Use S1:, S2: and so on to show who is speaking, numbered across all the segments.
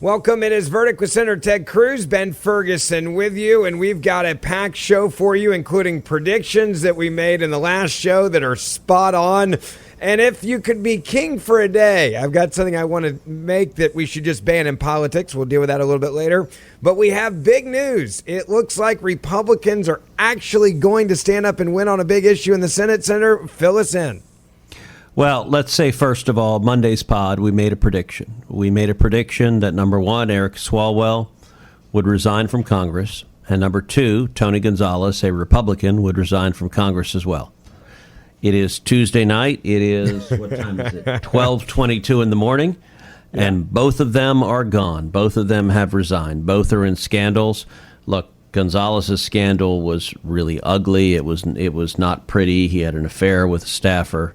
S1: Welcome. It is Verdict with Senator Ted Cruz, Ben Ferguson with you, and we've got a packed show for you, including predictions that we made in the last show that are spot on. And if you could be king for a day, I've got something I want to make that we should just ban in politics. We'll deal with that a little bit later. But we have big news. It looks like Republicans are actually going to stand up and win on a big issue in the Senate. Senator, fill us in.
S2: Well, let's say, first of all, Monday's pod, we made a prediction. We made a prediction that, number one, Eric Swalwell would resign from Congress, and number two, Tony Gonzalez, a Republican, would resign from Congress as well. It is Tuesday night. It is, what time is it? 12:22 in the morning, and both of them are gone. Both of them have resigned. Both are in scandals. Look, Gonzalez's scandal was really ugly. It was not pretty. He had an affair with a staffer.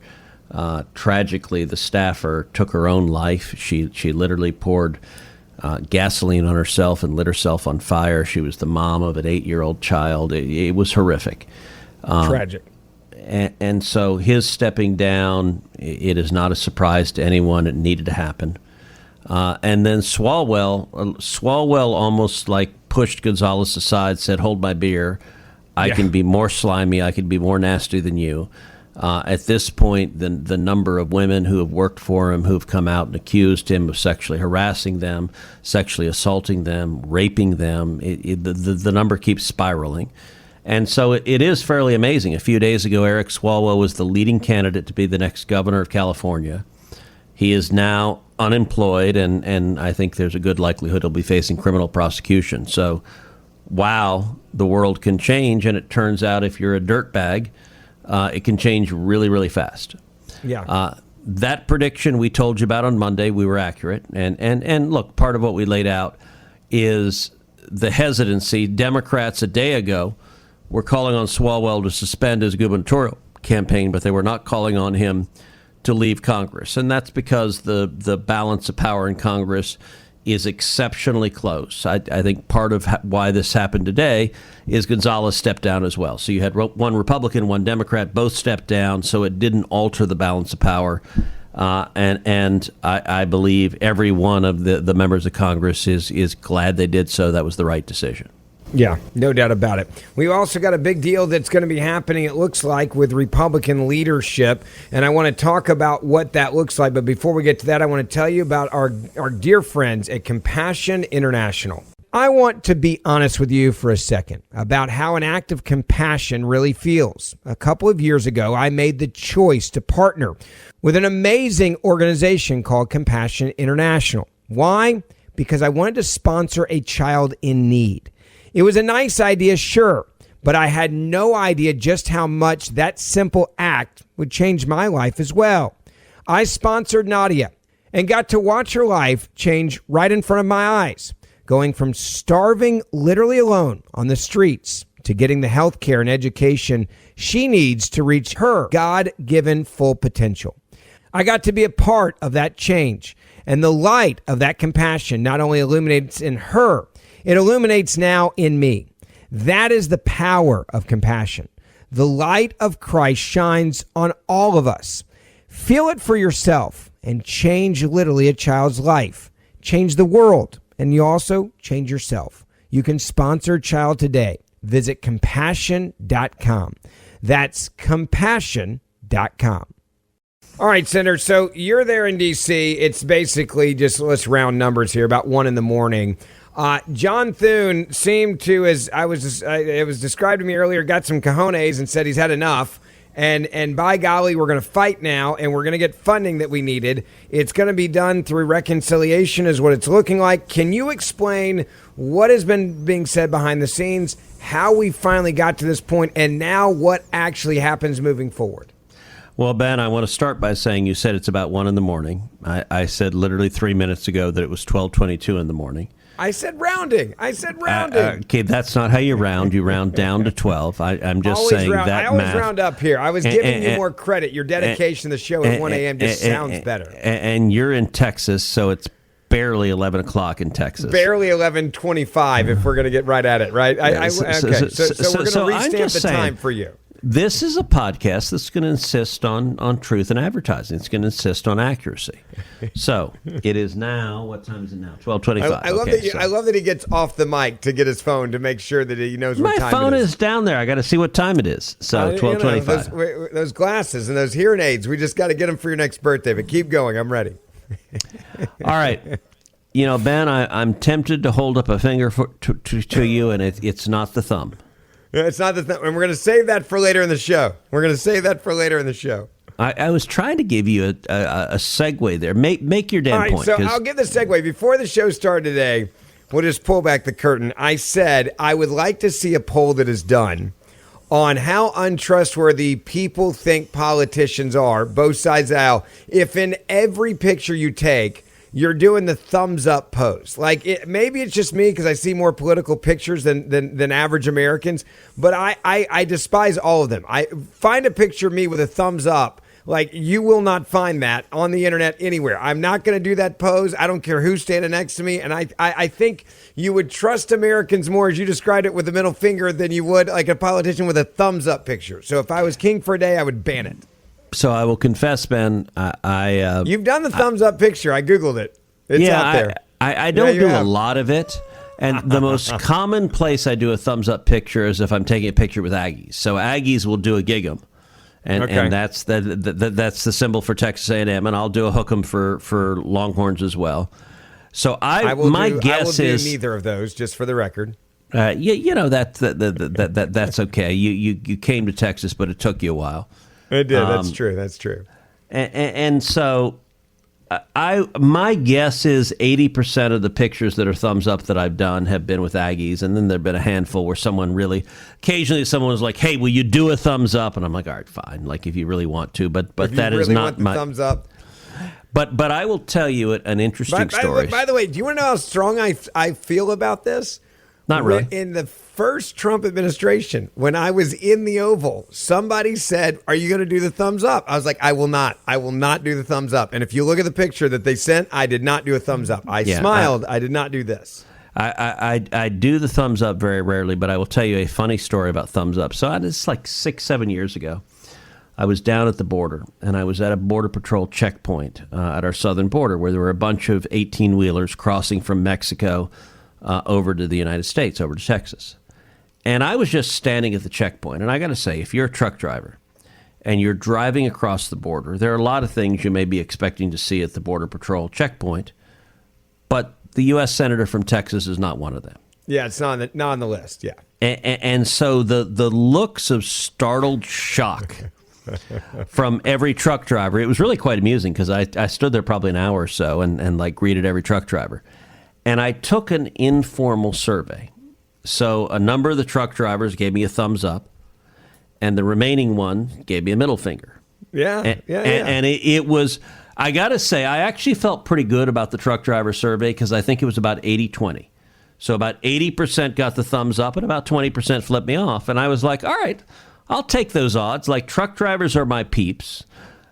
S2: Tragically, the staffer took her own life. She literally poured gasoline on herself and lit herself on fire. She was the mom of an 8-year-old child. It was horrific.
S1: Tragic.
S2: And so his stepping down, it is not a surprise to anyone. It needed to happen. And then Swalwell almost like pushed Gonzalez aside, said, "Hold my beer. I can be more slimy. I can be more nasty than you." At this point, the number of women who have worked for him, who have come out and accused him of sexually harassing them, sexually assaulting them, raping them, the number keeps spiraling. And so it is fairly amazing. A few days ago, Eric Swalwell was the leading candidate to be the next governor of California. He is now unemployed, and I think there's a good likelihood he'll be facing criminal prosecution. So, wow, the world can change, and it turns out if you're a dirtbag, it can change really, really fast.
S1: Yeah.
S2: That prediction we told you about on Monday, we were accurate. And look, part of what we laid out is the hesitancy. Democrats a day ago were calling on Swalwell to suspend his gubernatorial campaign, but they were not calling on him to leave Congress. And that's because the balance of power in Congress is exceptionally close. I think part of why this happened today is Gonzalez stepped down as well. So you had one Republican, one Democrat, both stepped down, so it didn't alter the balance of power. And I believe every one of the members of Congress is glad they did so. That was the right decision.
S1: Yeah, no doubt about it. We've also got a big deal that's going to be happening, it looks like, with Republican leadership, and I want to talk about what that looks like. But before we get to that, I want to tell you about our dear friends at Compassion International. I want to be honest with you for a second about how an act of compassion really feels. A couple of years ago, I made the choice to partner with an amazing organization called Compassion International. Why? Because I wanted to sponsor a child in need. It was a nice idea, sure, but I had no idea just how much that simple act would change my life as well. I sponsored Nadia and got to watch her life change right in front of my eyes, going from starving literally alone on the streets to getting the health care and education she needs to reach her God-given full potential. I got to be a part of that change, and the light of that compassion not only illuminates in her, it illuminates now in me. That is the power of compassion. The light of Christ shines on all of us. Feel it for yourself and change literally a child's life. Change the world, and you also change yourself. You can sponsor a child today. Visit compassion.com. That's compassion.com. All right, Senator, so you're there in D.C. It's basically just, let's round numbers here, about 1 a.m. John Thune seemed to, as it was described to me earlier, got some cojones and said he's had enough. And by golly, we're going to fight now, and we're going to get funding that we needed. It's going to be done through reconciliation is what it's looking like. Can you explain what has been being said behind the scenes, how we finally got to this point, and now what actually happens moving forward?
S2: Well, Ben, I want to start by saying you said it's about 1 a.m. I said literally 3 minutes ago that it was 12:22 in the morning.
S1: I said rounding.
S2: Okay, that's not how you round. You round down to 12. I'm just
S1: always
S2: saying
S1: round,
S2: that
S1: I always
S2: math.
S1: Round up here. I was giving you more credit. Your dedication to the show at 1 a.m. just sounds better.
S2: And you're in Texas, so it's barely 11 o'clock in Texas.
S1: Barely 11:25 if we're going to get right at it, right? Okay, so we're going to restamp the time for you.
S2: This is a podcast that's going to insist on truth and advertising. It's going to insist on accuracy. So it is now. What time is it now? 12:25.
S1: I love that he gets off the mic to get his phone to make sure that he knows what time it is.
S2: My phone is down there. I got to see what time it is. So 12:25.
S1: Those glasses and those hearing aids. We just got to get them for your next birthday. But keep going. I'm ready.
S2: All right. Ben, I'm tempted to hold up a finger to you, and it's not the thumb.
S1: It's not the thumb. And we're going to save that for later in the show. I
S2: was trying to give you a segue there. Make your damn point.
S1: So I'll give the segue. Before the show started today, we'll just pull back the curtain. I said I would like to see a poll that is done on how untrustworthy people think politicians are, both sides of the aisle. If in every picture you take, you're doing the thumbs up pose. Maybe it's just me because I see more political pictures than average Americans, but I despise all of them. I find a picture of me with a thumbs up. You will not find that on the internet anywhere. I'm not going to do that pose. I don't care who's standing next to me. And I think you would trust Americans more, as you described it, with the middle finger than you would like a politician with a thumbs up picture. So if I was king for a day, I would ban it.
S2: So I will confess, Ben,
S1: you've done the thumbs up picture. I Googled it. It's out there.
S2: I don't do a lot of it. And the most common place I do a thumbs up picture is if I'm taking a picture with Aggies. So Aggies will do a gig 'em. And that's the symbol for Texas A&M, and I'll do a hook 'em for Longhorns as well. So I will do
S1: neither of those, just for the record.
S2: That's okay. You came to Texas, but it took you a while.
S1: It did. That's true.
S2: And so my guess is 80% of the pictures that are thumbs up that I've done have been with Aggies, and then there've been a handful where occasionally someone was like, "Hey, will you do a thumbs up?" And I'm like, "All right, fine. If you really want to, but that is not my
S1: thumbs up."
S2: But I will tell you an interesting story.
S1: By the way, do you want to know how strong I feel about this?
S2: Not really.
S1: In the first Trump administration, when I was in the Oval, somebody said, "Are you going to do the thumbs up?" I was like, "I will not. I will not do the thumbs up." And if you look at the picture that they sent, I did not do a thumbs up. I smiled. I did not do this.
S2: I do the thumbs up very rarely, but I will tell you a funny story about thumbs up. So it's like 6-7 years ago. I was down at the border, and I was at a Border Patrol checkpoint at our southern border where there were a bunch of 18-wheelers crossing from Mexico over to the United States, over to Texas. And I was just standing at the checkpoint. And I got to say, if you're a truck driver and you're driving across the border, there are a lot of things you may be expecting to see at the Border Patrol checkpoint. But the U.S. Senator from Texas is not one of them.
S1: Yeah, it's not on the list. Yeah.
S2: And so the looks of startled shock from every truck driver, it was really quite amusing because I stood there probably an hour or so and greeted every truck driver. And I took an informal survey. So a number of the truck drivers gave me a thumbs up, and the remaining one gave me a middle finger.
S1: Yeah.
S2: And it was, I got to say, I actually felt pretty good about the truck driver survey because I think it was about 80-20. So about 80% got the thumbs up and about 20% flipped me off. And I was like, all right, I'll take those odds. Truck drivers are my peeps.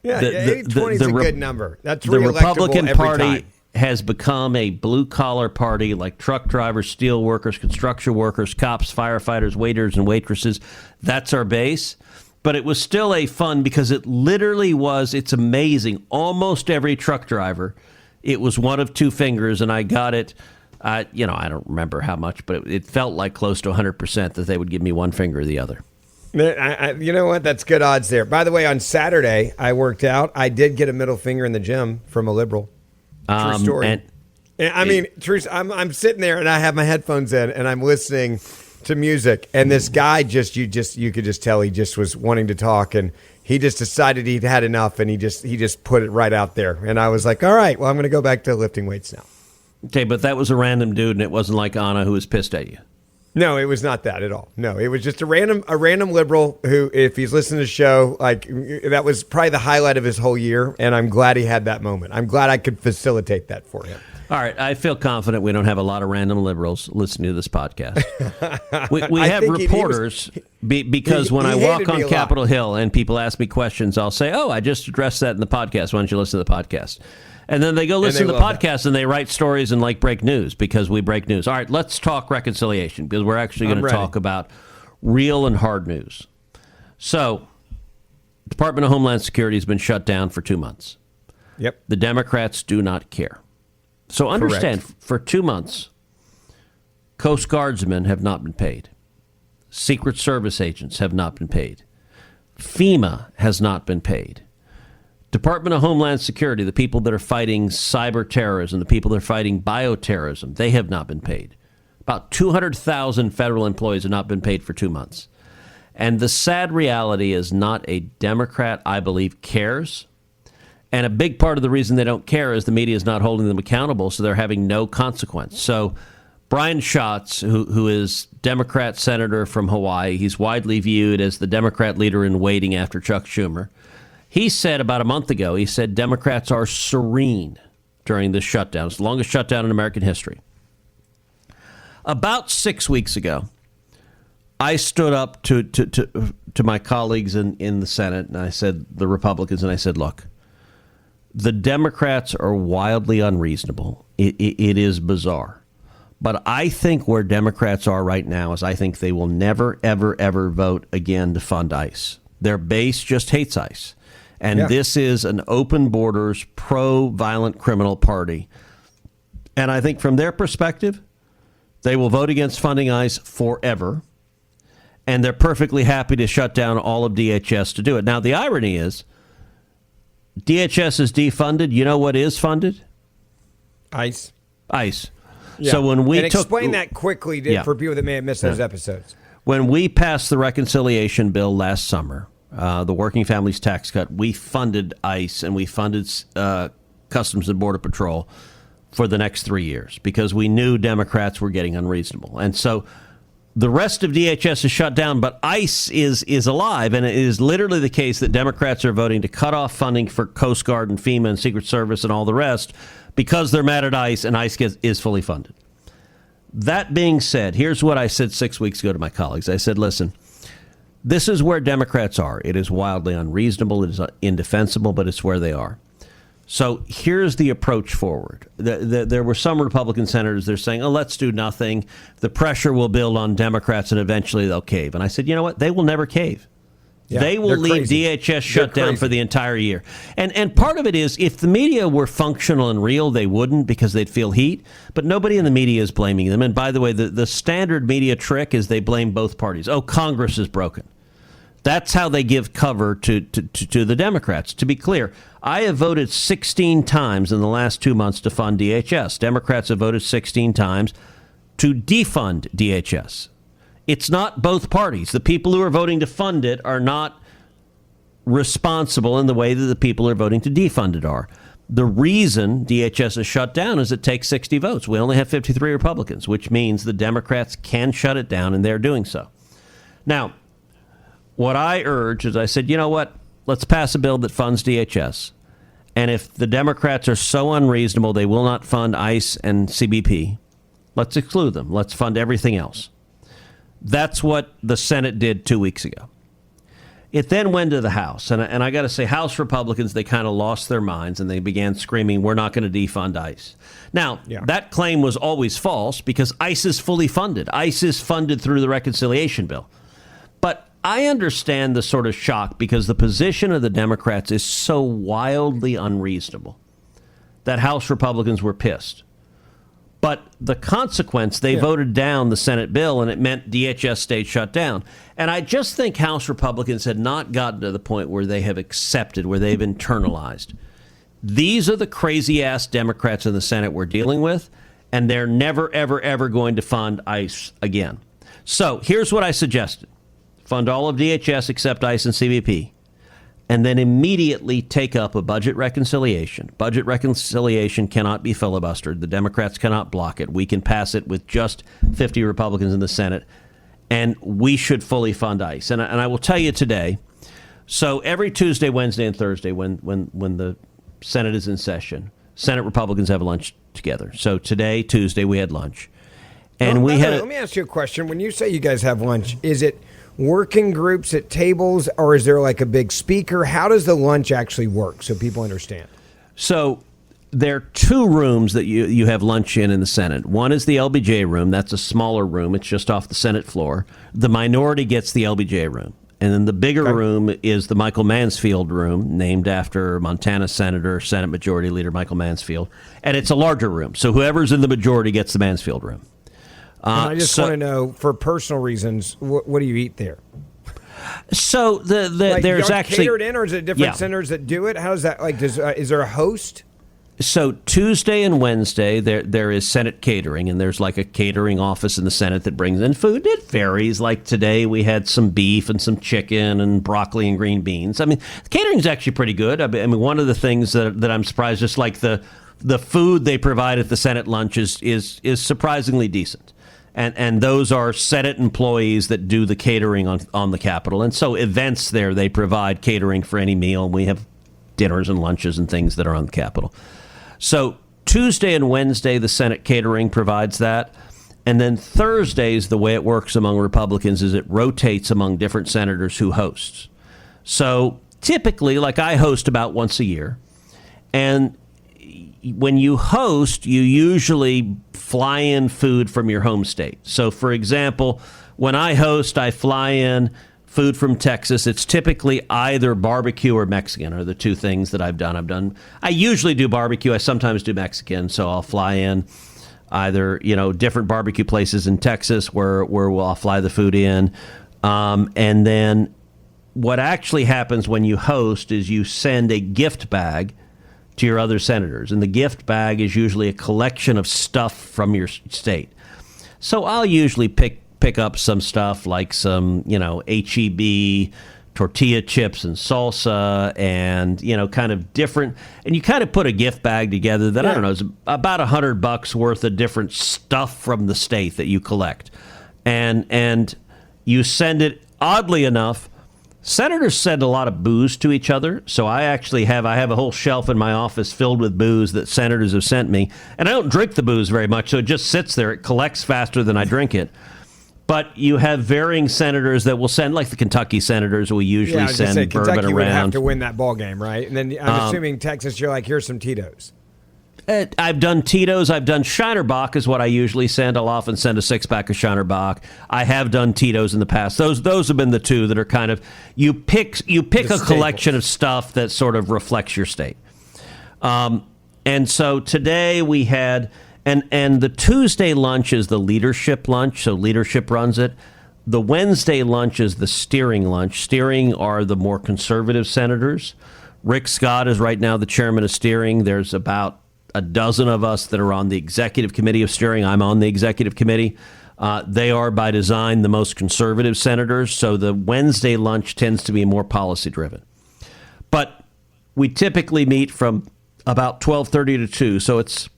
S1: Yeah, 80-20 is a good number. That's
S2: the Republican
S1: every
S2: Party
S1: time.
S2: Has become a blue-collar party like truck drivers, steel workers, construction workers, cops, firefighters, waiters, and waitresses. That's our base. But it was still a fun because it literally was, it's amazing. Almost every truck driver, it was one of two fingers, and I got it, I don't remember how much, but it felt like close to 100% that they would give me one finger or the other.
S1: You know what? That's good odds there. By the way, on Saturday, I worked out. I did get a middle finger in the gym from a liberal. True story. I'm sitting there and I have my headphones in and I'm listening to music. And this guy you could just tell he just was wanting to talk, and he just decided he'd had enough, and he just put it right out there. And I was like, all right, well, I'm going to go back to lifting weights now.
S2: Okay, but that was a random dude, and it wasn't like Anna who was pissed at you.
S1: No, it was not that at all. No, it was just a random liberal who, if he's listening to the show, that was probably the highlight of his whole year, and I'm glad he had that moment. I'm glad I could facilitate that for him.
S2: All right, I feel confident we don't have a lot of random liberals listening to this podcast. We have reporters, because when I walk on Capitol Hill and people ask me questions, I'll say, I just addressed that in the podcast. Why don't you listen to the podcast? And then they go listen to the podcast and they write stories and break news because we break news. All right, let's talk reconciliation because we're actually going to talk about real and hard news. So, Department of Homeland Security has been shut down for 2 months.
S1: Yep.
S2: The Democrats do not care. So understand, for 2 months, Coast Guardsmen have not been paid. Secret Service agents have not been paid. FEMA has not been paid. Department of Homeland Security, the people that are fighting cyber terrorism, the people that are fighting bioterrorism, they have not been paid. About 200,000 federal employees have not been paid for 2 months. And the sad reality is not a Democrat, I believe, cares. And a big part of the reason they don't care is the media is not holding them accountable, so they're having no consequence. So Brian Schatz, who is Democrat senator from Hawaii, he's widely viewed as the Democrat leader in waiting after Chuck Schumer. He said about a month ago, he said Democrats are serene during this shutdown. It's the longest shutdown in American history. About 6 weeks ago, I stood up to my colleagues in the Senate, and I said, the Republicans, and I said, look, the Democrats are wildly unreasonable. It is bizarre. But I think where Democrats are right now is I think they will never, ever, ever vote again to fund ICE. Their base just hates ICE. And this is an open borders, pro-violent criminal party. And I think from their perspective, they will vote against funding ICE forever. And they're perfectly happy to shut down all of DHS to do it. Now, the irony is, DHS is defunded. You know what is funded?
S1: ICE.
S2: ICE.
S1: Yeah.
S2: So when we
S1: explain that quickly for people that may have missed those episodes.
S2: When we passed the reconciliation bill last summer, the Working Families Tax Cut, we funded ICE and we funded Customs and Border Patrol for the next 3 years because we knew Democrats were getting unreasonable. And so the rest of DHS is shut down, but ICE is alive, and it is literally the case that Democrats are voting to cut off funding for Coast Guard and FEMA and Secret Service and all the rest because they're mad at ICE, and ICE is fully funded. That being said, here's what I said 6 weeks ago to my colleagues. I said, listen, this is where Democrats are. It is wildly unreasonable. It is indefensible, but it's where they are. So here's the approach forward. There were some Republican senators, they're saying, oh, let's do nothing. The pressure will build on Democrats and eventually they'll cave. And I said, you know what? They will never cave. Yeah, they will leave DHS shut down for the entire year. And part of it is if the media were functional and real, they wouldn't because they'd feel heat. But nobody in the media is blaming them. And by the way, the standard media trick is they blame both parties. Oh, Congress is broken. That's how they give cover to the Democrats. To be clear, I have voted 16 times in the last 2 months to fund DHS. Democrats have voted 16 times to defund DHS. It's not both parties. The people who are voting to fund it are not responsible in the way that the people who are voting to defund it are. The reason DHS is shut down is it takes 60 votes. We only have 53 Republicans, which means the Democrats can shut it down, and they're doing so. Now, what I urge is I said, you know what? Let's pass a bill that funds DHS. And if the Democrats are so unreasonable they will not fund ICE and CBP, let's exclude them. Let's fund everything else. That's what the Senate did 2 weeks ago. It then went to the House. And I got to say, House Republicans, they kind of lost their minds and they began screaming, we're not going to defund ICE. Now, that claim was always false because ICE is fully funded. ICE is funded through the reconciliation bill. But I understand the sort of shock because the position of the Democrats is so wildly unreasonable that House Republicans were pissed. But the consequence, they voted down the Senate bill, and it meant DHS stayed shut down. And I just think House Republicans had not gotten to the point where they have accepted, where they've internalized. These are the crazy-ass Democrats in the Senate we're dealing with, and they're never, ever, ever going to fund ICE again. So here's what I suggested. Fund all of DHS except ICE and CBP, and then immediately take up a budget reconciliation. Budget reconciliation cannot be filibustered. The Democrats cannot block it. We can pass it with just 50 Republicans in the Senate, and we should fully fund ICE. And I will tell you today, so every Tuesday, Wednesday, and Thursday when the Senate is in session, Senate Republicans have lunch together. So today, Tuesday, we had lunch. And let
S1: me ask you a question. When you say you guys have lunch, is it working groups at tables, or is there like a big speaker? How does the lunch actually work so people understand?
S2: So there are two rooms that you have lunch in the Senate. One is the LBJ room. That's a smaller room. It's just off the Senate floor. The minority gets the LBJ room. And then the bigger
S1: Okay.
S2: room is the Michael Mansfield room, named after Montana Senator, Senate Majority Leader Michael Mansfield. And it's a larger room. So whoever's in the majority gets the Mansfield room.
S1: And I just want to know, for personal reasons, what do you eat there?
S2: So
S1: Like,
S2: there's
S1: y'all
S2: actually
S1: catered in, or is it different
S2: Yeah.
S1: centers that do it? How does that like? Is there a host?
S2: So Tuesday and Wednesday there is Senate catering, and there's like a catering office in the Senate that brings in food. It varies. Like today we had some beef and some chicken and broccoli and green beans. I mean, catering is actually pretty good. I mean, one of the things that I'm surprised, just like the food they provide at the Senate lunch is surprisingly decent. And those are Senate employees that do the catering on the Capitol. And so events there, they provide catering for any meal. And we have dinners and lunches and things that are on the Capitol. So Tuesday and Wednesday, the Senate catering provides that. And then Thursdays, the way it works among Republicans is it rotates among different senators who hosts. So typically, like I host about once a year. And when you host, you usually fly in food from your home state. So, for example, when I host, I fly in food from Texas. It's typically either barbecue or Mexican are the two things that I've done. I usually do barbecue. I sometimes do Mexican. So I'll fly in either, different barbecue places in Texas where I'll fly the food in. And then what actually happens when you host is you send a gift bag to your other senators. And the gift bag is usually a collection of stuff from your state. So I'll usually pick up some stuff like some, HEB, tortilla chips and salsa and, kind of different. And you kind of put a gift bag together that, I don't know, is about $100 worth of different stuff from the state that you collect. And you send it, oddly enough, senators send a lot of booze to each other. So I actually have a whole shelf in my office filled with booze that senators have sent me. And I don't drink the booze very much, so it just sits there. It collects faster than I drink it. But you have varying senators that will send, like the Kentucky senators will usually send bourbon
S1: Kentucky
S2: around.
S1: would have to win that ball game, right? And then I'm assuming Texas, you're like, here's some Tito's.
S2: I've done Tito's. I've done Shiner Bock is what I usually send. I'll often send a 6-pack of Shiner Bock. I have done Tito's in the past. Those have been the two that are kind of you pick a collection of stuff that sort of reflects your state. And so today we had and the Tuesday lunch is the leadership lunch, so leadership runs it. The Wednesday lunch is the steering lunch. Steering are the more conservative senators. Rick Scott is right now the chairman of steering. There's about a dozen of us that are on the executive committee of steering. I'm on the executive committee. They are, by design, the most conservative senators. So the Wednesday lunch tends to be more policy driven. But we typically meet from about 12:30 to 2. So it's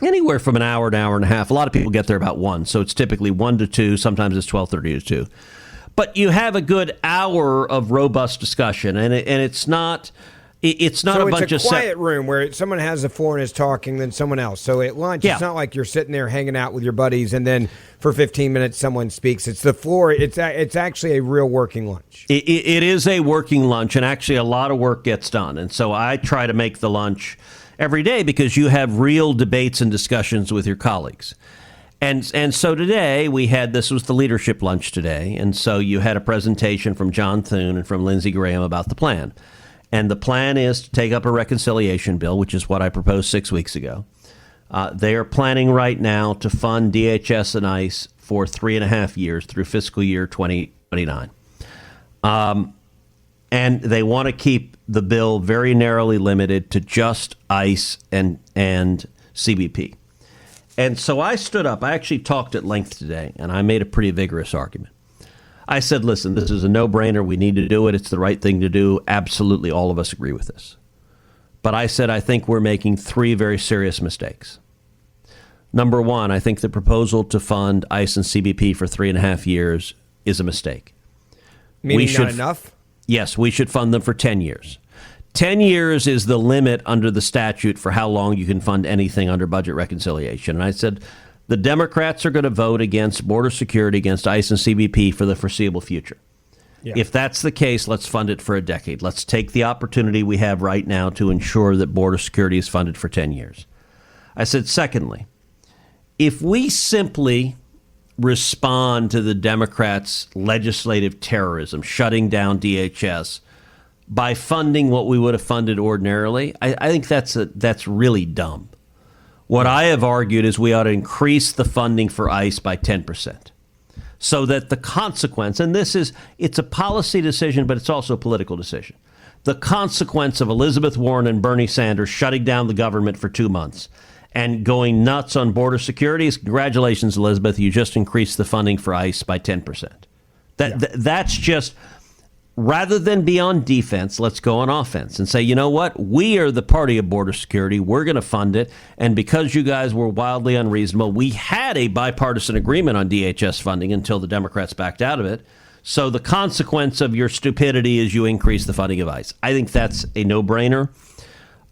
S2: anywhere from an hour and a half. A lot of people get there about 1. So it's typically 1 to 2. Sometimes it's 12:30 to 2. But you have a good hour of robust discussion, and it's not. It's not
S1: so
S2: a bunch of
S1: it's a quiet room where someone has the floor and is talking, then someone else. So at lunch, It's not like you're sitting there hanging out with your buddies, and then for 15 minutes someone speaks. It's the floor. It's actually a real working lunch.
S2: It is a working lunch, and actually a lot of work gets done. And so I try to make the lunch every day because you have real debates and discussions with your colleagues. And so today this was the leadership lunch today, and so you had a presentation from John Thune and from Lindsey Graham about the plan. And the plan is to take up a reconciliation bill, which is what I proposed 6 weeks ago. They are planning right now to fund DHS and ICE for 3.5 years through fiscal year 2029. And they want to keep the bill very narrowly limited to just ICE and CBP. And so I stood up. I actually talked at length today, and I made a pretty vigorous argument. I said, listen, this is a no-brainer. We need to do it. It's the right thing to do. Absolutely, all of us agree with this. But I said, I think we're making 3 very serious mistakes. Number one, I think the proposal to fund ICE and CBP for 3.5 years is a mistake.
S1: Meaning not enough?
S2: Yes, we should fund them for 10 years. 10 years is the limit under the statute for how long you can fund anything under budget reconciliation. And I said, the Democrats are going to vote against border security, against ICE and CBP for the foreseeable future. Yeah. If that's the case, let's fund it for a decade. Let's take the opportunity we have right now to ensure that border security is funded for 10 years. I said, secondly, if we simply respond to the Democrats' legislative terrorism, shutting down DHS, by funding what we would have funded ordinarily. I think that's really dumb. What I have argued is we ought to increase the funding for ICE by 10%. So that the consequence, and it's a policy decision, but it's also a political decision. The consequence of Elizabeth Warren and Bernie Sanders shutting down the government for 2 months and going nuts on border security is, congratulations, Elizabeth, you just increased the funding for ICE by 10%. That's just, rather than be on defense, let's go on offense and say, you know what? We are the party of border security. We're going to fund it. And because you guys were wildly unreasonable, we had a bipartisan agreement on DHS funding until the Democrats backed out of it. So the consequence of your stupidity is you increase the funding of ICE. I think that's a no-brainer.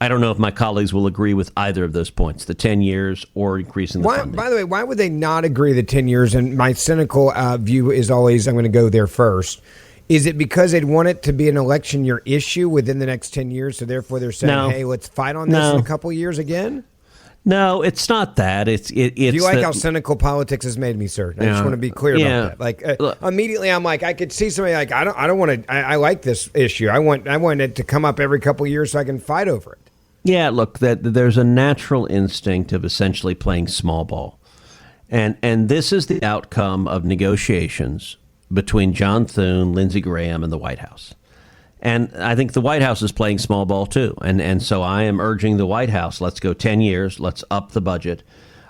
S2: I don't know if my colleagues will agree with either of those points, the 10 years or increasing the funding.
S1: By the way, why would they not agree the 10 years? And my cynical view is always, I'm going to go there first. Is it because they'd want it to be an election year issue within the next 10 years? So therefore they're saying, hey, let's fight on this in a couple years again? No,
S2: it's not that. It's
S1: Do you like how cynical politics has made me, sir? I just want to be clear about that. Like immediately, I'm like, I could see somebody like, I don't want to. I like this issue. I want it to come up every couple of years so I can fight over it.
S2: Yeah, look, that there's a natural instinct of essentially playing small ball, and this is the outcome of negotiations between John Thune, Lindsey Graham, and the White House. And I think the White House is playing small ball, too. And so I am urging the White House, let's go 10 years, let's up the budget.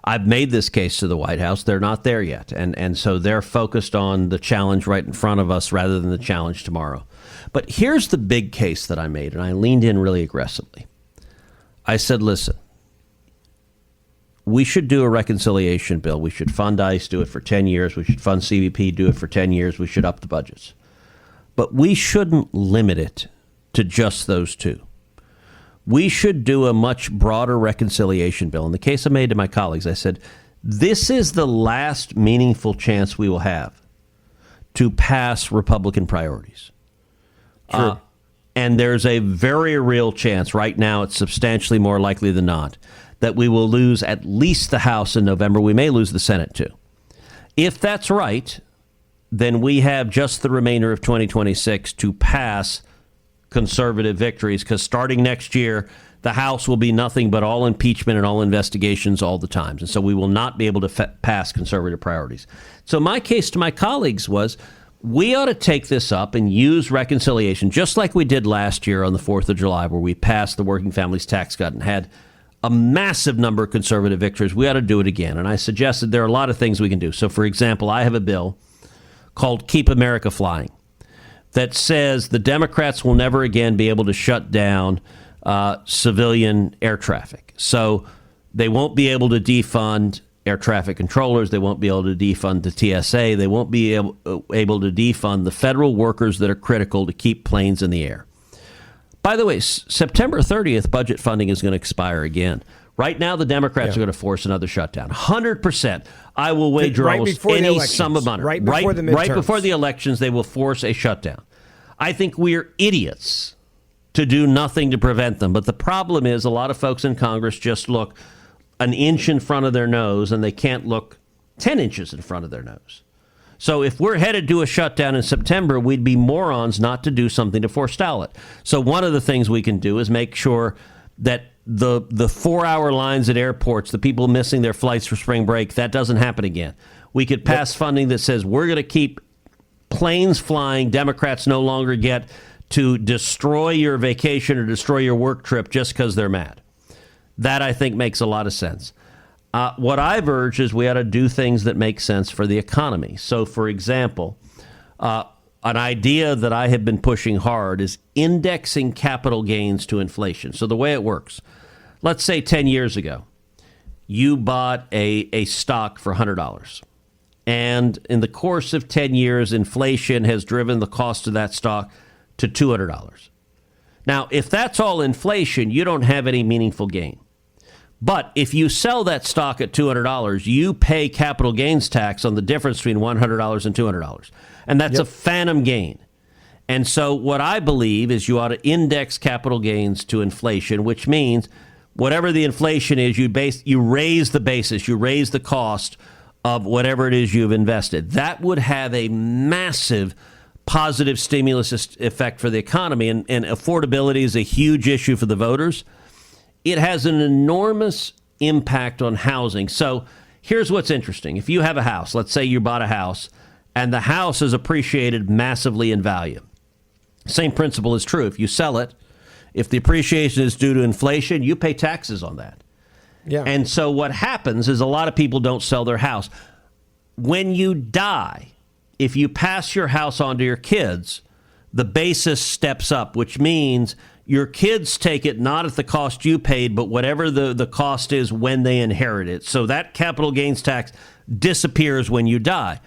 S2: I've made this case to the White House. They're not there yet. And so they're focused on the challenge right in front of us rather than the challenge tomorrow. But here's the big case that I made, and I leaned in really aggressively. I said, listen, we should do a reconciliation bill. We should fund ICE, do it for 10 years. We should fund CBP, do it for 10 years. We should up the budgets. But we shouldn't limit it to just those two. We should do a much broader reconciliation bill. In the case I made to my colleagues, I said, this is the last meaningful chance we will have to pass Republican priorities.
S1: Sure.
S2: And there's a very real chance, right now it's substantially more likely than not, that we will lose at least the House in November. We may lose the Senate, too. If that's right, then we have just the remainder of 2026 to pass conservative victories, because starting next year, the House will be nothing but all impeachment and all investigations all the time. And so we will not be able to pass conservative priorities. So my case to my colleagues was, we ought to take this up and use reconciliation, just like we did last year on the 4th of July, where we passed the Working Families Tax Cut and had a massive number of conservative victories. We ought to do it again. And I suggested there are a lot of things we can do. So, for example, I have a bill called Keep America Flying that says the Democrats will never again be able to shut down civilian air traffic. So they won't be able to defund air traffic controllers. They won't be able to defund the TSA. They won't be able to defund the federal workers that are critical to keep planes in the air. By the way, September 30th, budget funding is going to expire again. Right now, the Democrats are going to force another shutdown. 100%. I will wager almost any sum of money.
S1: Right before the midterms.
S2: Right before the elections, they will force a shutdown. I think we're idiots to do nothing to prevent them. But the problem is a lot of folks in Congress just look an inch in front of their nose, and they can't look 10 inches in front of their nose. So if we're headed to a shutdown in September, we'd be morons not to do something to forestall it. So one of the things we can do is make sure that the 4-hour lines at airports, the people missing their flights for spring break, that doesn't happen again. We could pass funding that says we're going to keep planes flying. Democrats no longer get to destroy your vacation or destroy your work trip just because they're mad. That, I think, makes a lot of sense. What I've urged is we ought to do things that make sense for the economy. So, for example, an idea that I have been pushing hard is indexing capital gains to inflation. So the way it works, let's say 10 years ago, you bought a stock for $100. And in the course of 10 years, inflation has driven the cost of that stock to $200. Now, if that's all inflation, you don't have any meaningful gain. But if you sell that stock at $200, you pay capital gains tax on the difference between $100 and $200. And that's a phantom gain. And so what I believe is you ought to index capital gains to inflation, which means whatever the inflation is, you raise the basis, you raise the cost of whatever it is you've invested. That would have a massive positive stimulus effect for the economy. And affordability is a huge issue for the voters. It has an enormous impact on housing. So here's what's interesting. If you have a house, let's say you bought a house, and the house is appreciated massively in value. Same principle is true. If you sell it, if the appreciation is due to inflation, you pay taxes on that.
S1: Yeah.
S2: And so what happens is a lot of people don't sell their house. When you die, if you pass your house on to your kids, the basis steps up, which means your kids take it not at the cost you paid, but whatever the cost is when they inherit it. So that capital gains tax disappears when you die.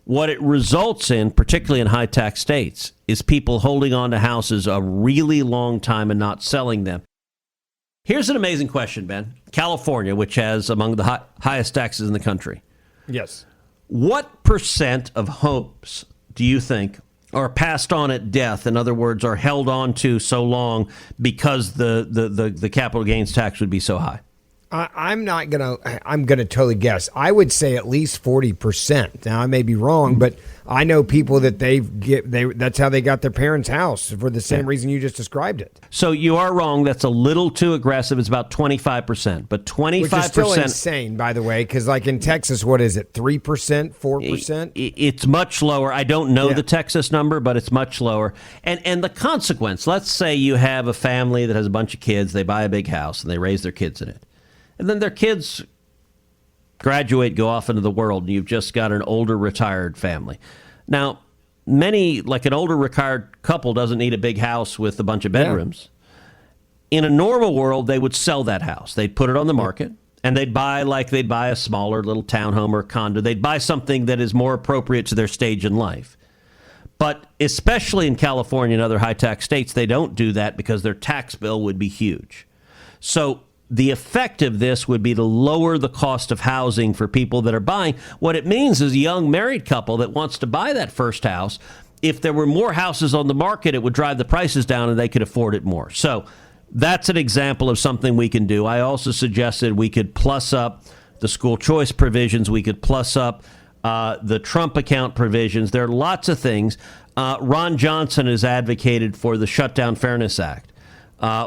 S2: What it results in, particularly in high tax states, is people holding on to houses a really long time and not selling them. Here's an amazing question, Ben. California, which has among the highest taxes in the country.
S1: Yes.
S2: What percent of homes do you think are passed on at death? In other words, are held on to so long because the capital gains tax would be so high?
S1: I'm gonna totally guess. I would say at least 40%. Now I may be wrong, but I know people that that's how they got their parents' house for the same reason you just described it.
S2: So you are wrong. That's a little too aggressive. It's about 25%, but 25%.
S1: Which is still insane, by the way, because like in Texas, what is it? 3%, 4%?
S2: It's much lower. I don't know the Texas number, but it's much lower. And the consequence. Let's say you have a family that has a bunch of kids. They buy a big house and they raise their kids in it. And then their kids graduate, go off into the world, and you've just got an older retired family. Now, like an older retired couple doesn't need a big house with a bunch of bedrooms. Yeah. In a normal world, they would sell that house. They'd put it on the market, and they'd buy a smaller little townhome or a condo. They'd buy something that is more appropriate to their stage in life. But especially in California and other high-tax states, they don't do that because their tax bill would be huge. So the effect of this would be to lower the cost of housing for people that are buying. What it means is a young married couple that wants to buy that first house, if there were more houses on the market, it would drive the prices down and they could afford it more. So that's an example of something we can do. I also suggested we could plus up the school choice provisions. We could plus up the Trump account provisions. There are lots of things. Ron Johnson has advocated for the Shutdown Fairness Act.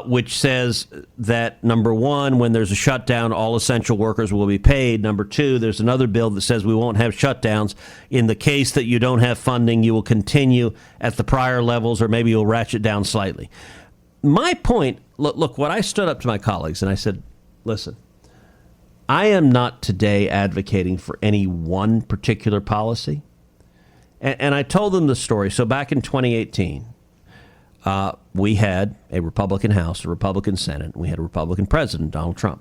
S2: Which says that, number one, when there's a shutdown, all essential workers will be paid. Number two, there's another bill that says we won't have shutdowns. In the case that you don't have funding, you will continue at the prior levels, or maybe you'll ratchet down slightly. My point, look, when I stood up to my colleagues and I said, listen, I am not today advocating for any one particular policy. And I told them the story. So back in 2018, we had a Republican House, a Republican Senate, and we had a Republican President, Donald Trump.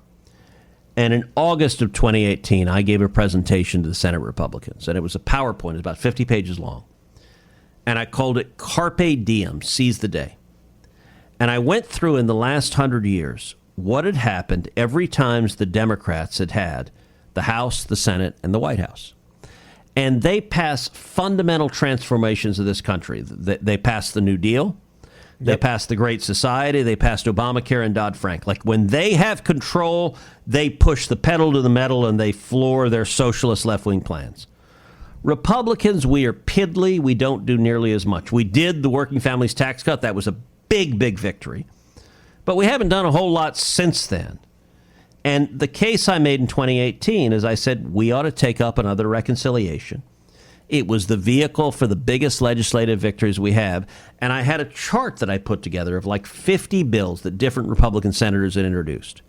S2: And in August of 2018, I gave a presentation to the Senate Republicans, and it was a PowerPoint. It was about 50 pages long. And I called it Carpe Diem, Seize the Day. And I went through in the last 100 years what had happened every time the Democrats had the House, the Senate, and the White House. And they passed fundamental transformations of this country. They passed the New Deal. They passed the Great Society. They passed Obamacare and Dodd-Frank. Like when they have control, they push the pedal to the metal and they floor their socialist left-wing plans. Republicans, we are piddly. We don't do nearly as much. We did the working families tax cut. That was a big, big victory. But we haven't done a whole lot since then. And the case I made in 2018 is I said we ought to take up another reconciliation. It was the vehicle for the biggest legislative victories we have. And I had a chart that I put together of like 50 bills that different Republican senators had introduced.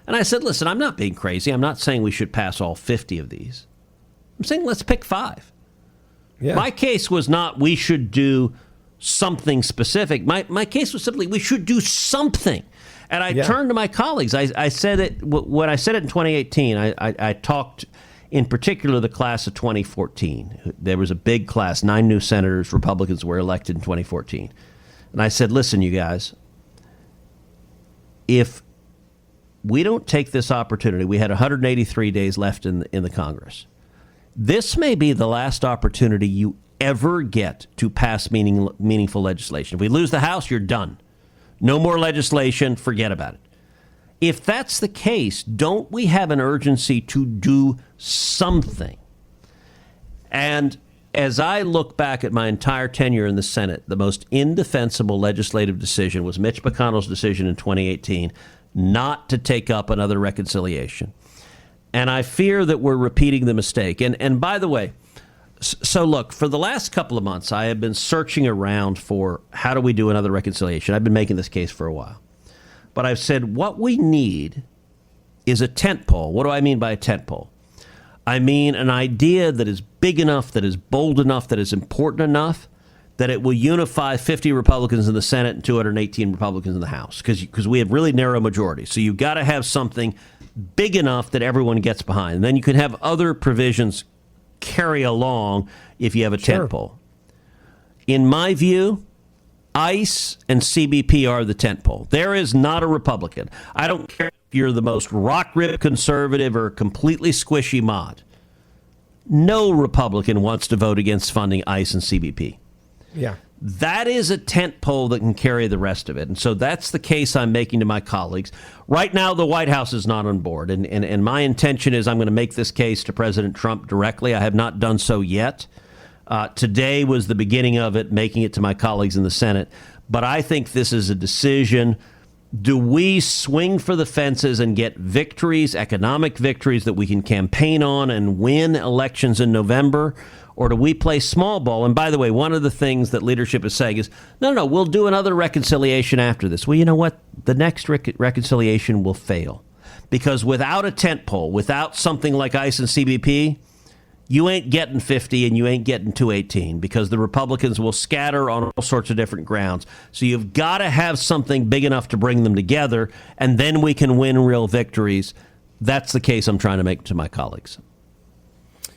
S2: And I said, listen, I'm not being crazy. I'm not saying we should pass all 50 of these. I'm saying let's pick 5. Yeah. My case was not we should do something specific. My case was simply we should do something. And I turned to my colleagues. I said it when I said it in 2018. I talked in particular the class of 2014. There was a big class. 9 new senators, Republicans, were elected in 2014. And I said, listen, you guys, if we don't take this opportunity, we had 183 days left in the Congress. This may be the last opportunity you ever get to pass meaningful legislation. If we lose the House, you're done. No more legislation. Forget about it. If that's the case, don't we have an urgency to do something? And as I look back at my entire tenure in the Senate, the most indefensible legislative decision was Mitch McConnell's decision in 2018 not to take up another reconciliation. And I fear that we're repeating the mistake. And by the way, so look, for the last couple of months, I have been searching around for how do we do another reconciliation. I've been making this case for a while. But I've said what we need is a tent pole. What do I mean by a tent pole? I mean an idea that is big enough, that is bold enough, that is important enough, that it will unify 50 Republicans in the Senate and 218 Republicans in the House, because we have really narrow majorities. So you've got to have something big enough that everyone gets behind. And then you can have other provisions carry along if you have a tent pole. In my view, ICE and CBP are the tent pole. There is not a Republican. I don't care if you're the most rock-ribbed conservative or completely squishy mod. No Republican wants to vote against funding ICE and CBP.
S1: Yeah.
S2: That is a tent pole that can carry the rest of it. And so that's the case I'm making to my colleagues. Right now, the White House is not on board. And my intention is I'm going to make this case to President Trump directly. I have not done so yet. Today was the beginning of it, making it to my colleagues in the Senate. But I think this is a decision. Do we swing for the fences and get victories, economic victories that we can campaign on and win elections in November? Or do we play small ball? And by the way, one of the things that leadership is saying is, no, we'll do another reconciliation after this. Well, you know what? The next reconciliation will fail. Because without a tent pole, without something like ICE and CBP, you ain't getting 50 and you ain't getting 218, because the Republicans will scatter on all sorts of different grounds. So you've got to have something big enough to bring them together, and then we can win real victories. That's the case I'm trying to make to my colleagues.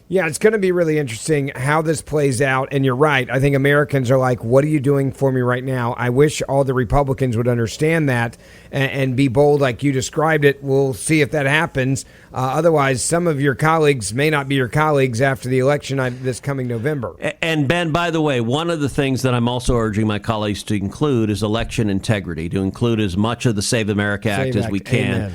S1: Yeah, it's going to be really interesting how this plays out. And you're right. I think Americans are like, what are you doing for me right now? I wish all the Republicans would understand that and be bold like you described it. We'll see if that happens. Otherwise, some of your colleagues may not be your colleagues after the election this coming November.
S2: And Ben, by the way, one of the things that I'm also urging my colleagues to include is election integrity, to include as much of the Save America Act as we can.
S1: Amen.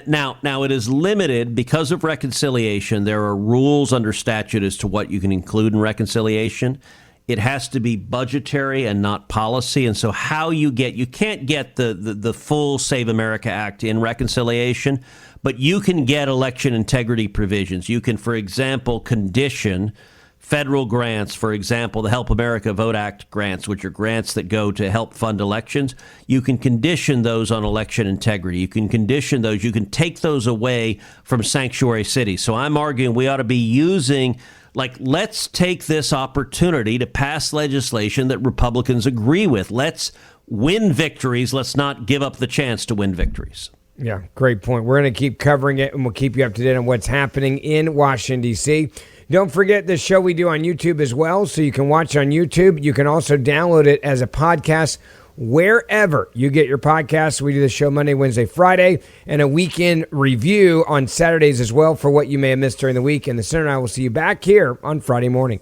S2: Now, it is limited because of reconciliation. There are rules under statute as to what you can include in reconciliation. It has to be budgetary and not policy. And so you can't get the full Save America Act in reconciliation, but you can get election integrity provisions. You can, for example, condition federal grants, for example, the Help America Vote Act grants, which are grants that go to help fund elections. You can condition those on election integrity. You can condition those. You can take those away from sanctuary cities. So I'm arguing we ought to be using, let's take this opportunity to pass legislation that Republicans agree with. Let's win victories. Let's not give up the chance to win victories.
S1: Yeah, great point. We're going to keep covering it, and we'll keep you up to date on what's happening in Washington, D.C. Don't forget the show we do on YouTube as well, so you can watch on YouTube. You can also download it as a podcast wherever you get your podcasts. We do the show Monday, Wednesday, Friday, and a weekend review on Saturdays as well for what you may have missed during the week. And the Senator and I will see you back here on Friday morning.